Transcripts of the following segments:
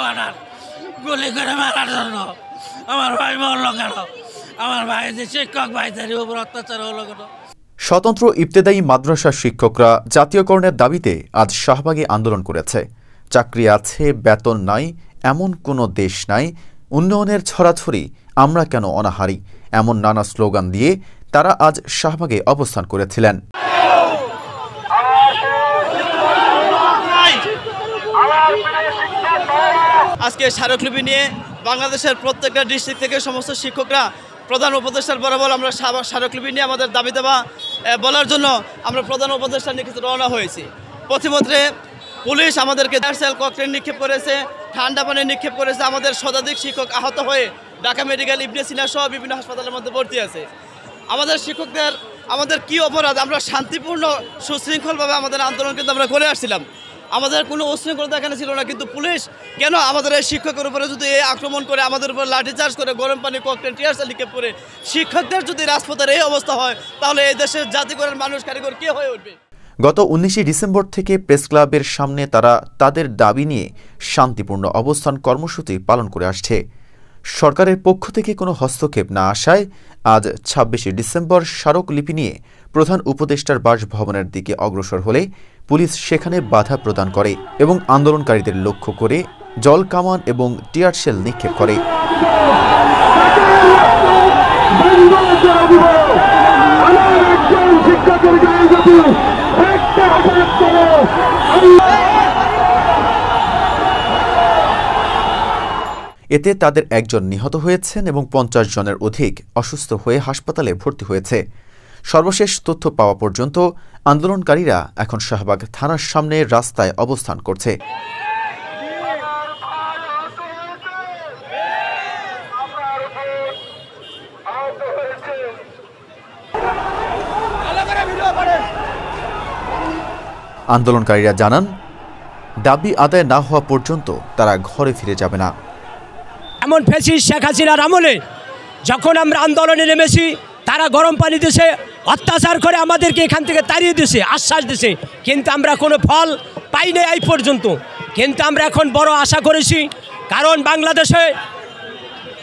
Order গুলি করে মারার জন্য। আমার ভাই মরল কেন? আমার ভাই যে শিক্ষক ভাইদের উপর অত্যাচার হলো কেন? স্বতন্ত্র ইবতেদায়ী মাদ্রাসার শিক্ষকরা জাতীয়করণের দাবিতে আজ শাহবাগে আন্দোলন করেছে। চাকরি আছে, বেতন নাই, এমন কোনো দেশ নাই, উন্নয়নের ছড়াছড়ি, আমরা কেন অনাহারি, এমন নানা স্লোগান দিয়ে তারা আজ শাহবাগে অবস্থান করেছিলেন। আজকে স্মারকলিপি নিয়ে বাংলাদেশের প্রত্যেকটা ডিস্ট্রিক্ট থেকে সমস্ত শিক্ষকরা প্রধান উপদেষ্টার বরাবর আমরা স্মারকলিপি নিয়ে আমাদের দাবি দেওয়া বলার জন্য আমরা প্রধান উপদেষ্টার নিকটে রওনা হয়েছি। পথিমধ্যে পুলিশ আমাদেরকে ডার্সেল ককটেল নিক্ষেপ করেছে, ঠান্ডা পানি নিক্ষেপ করেছে। আমাদের শতাধিক শিক্ষক আহত হয়ে ঢাকা মেডিকেল, ইবনে সিনা সহ বিভিন্ন হাসপাতালের মধ্যে ভর্তি আছে। আমাদের শিক্ষকদের আমাদের কি অপরাধ? আমরা শান্তিপূর্ণ সুশৃঙ্খলভাবে আমাদের আন্দোলন কিন্তু আমরা করে আসছিলাম। আমাদের কোনো উশৃঙ্খলতা এখানে ছিল না, কিন্তু পুলিশ কেন আমাদের এই শিক্ষকের উপরে যদি আক্রমণ করে, আমাদের উপর লাঠিচার্জ করে, গরম পানি, ককটেল, টিয়ারশেল নিক্ষেপ করে, শিক্ষকদের যদি রাজপথের এই অবস্থা হয়, তাহলে এই দেশের জাতিগণের মানুষ কারিগর কে হয়ে উঠবে? গত 19 ডিসেম্বর থেকে প্রেস ক্লাবের সামনে তারা তাদের দাবি নিয়ে শান্তিপূর্ণ অবস্থান কর্মসূচি পালন করে আসছে। সরকারের পক্ষ থেকে কোনো হস্তক্ষেপ না আসায় আজ 26 ডিসেম্বর স্মারকলিপি নিয়ে প্রধান উপদেষ্টার বাসভবনের দিকে অগ্রসর হলে পুলিশ সেখানে বাধা প্রদান করে এবং আন্দোলনকারীদের লক্ষ্য করে জল কামান এবং টিয়ারশেল নিক্ষেপ করে। এতে তাদের একজন নিহত হয়েছেন এবং 50 জনের অধিক অসুস্থ হয়ে হাসপাতালে ভর্তি হয়েছে। সর্বশেষ তথ্য পাওয়া পর্যন্ত আন্দোলনকারীরা এখন শাহবাগ থানার সামনে রাস্তায় অবস্থান করছে। আন্দোলনকারীরা জানান, দাবি আদায় না হওয়া পর্যন্ত তারা ঘরে ফিরে যাবে না। এমন ফ্যাসিস্ট শেখ হাসিনার আমলে যখন আমরা আন্দোলনে নেমেছি, তারা গরম পানি দিয়েছে, অত্যাচার করে আমাদেরকে এখান থেকে তাড়িয়ে দিয়েছে, আশ্বাস দিয়েছে, কিন্তু আমরা কোনো ফল পাই নাই এই পর্যন্ত। কিন্তু আমরা এখন বড় আশা করেছি, কারণ বাংলাদেশে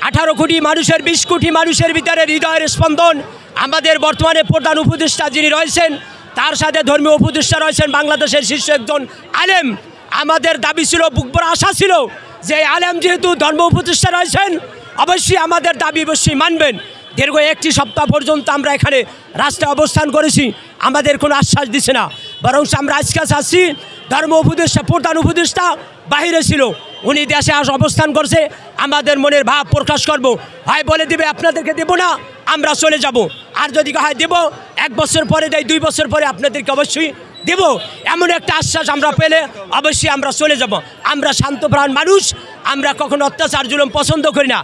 18 কোটি মানুষের 20 কোটি মানুষের ভিতরে হৃদয়ের স্পন্দন আমাদের বর্তমানে প্রধান উপদেষ্টা যিনি রয়েছেন, তার সাথে ধর্মীয় উপদেষ্টা রয়েছেন বাংলাদেশের শীর্ষ একজন আলেম। আমাদের দাবি ছিল, বুক ভরা আশা ছিল যে আলেম যেহেতু ধর্ম উপদেষ্টা রয়েছেন, অবশ্যই আমাদের দাবি অবশ্যই মানবেন। দীর্ঘ 1 সপ্তাহ পর্যন্ত আমরা এখানে রাস্তায় অবস্থান করেছি, আমাদের কোনো আশ্বাস দিচ্ছে না। বরং আমরা আজকে চাচ্ছি, ধর্ম উপদেষ্টা, প্রধান উপদেষ্টা বাহিরে ছিল, উনি দেশে অবস্থান করছে, আমাদের মনের ভাব প্রকাশ করব। হয় বলে দিবে আপনাদেরকে দেব না, আমরা চলে যাব। আর যদি হয় দেব, 1 বছর পরে দেয়, 2 বছর পরে আপনাদেরকে অবশ্যই দেব, এমন একটা আশ্বাস আমরা পেলে অবশ্যই আমরা চলে যাব। আমরা শান্তপ্রাণ মানুষ, আমরা কখনো অত্যাচার জুলুম পছন্দ করি না।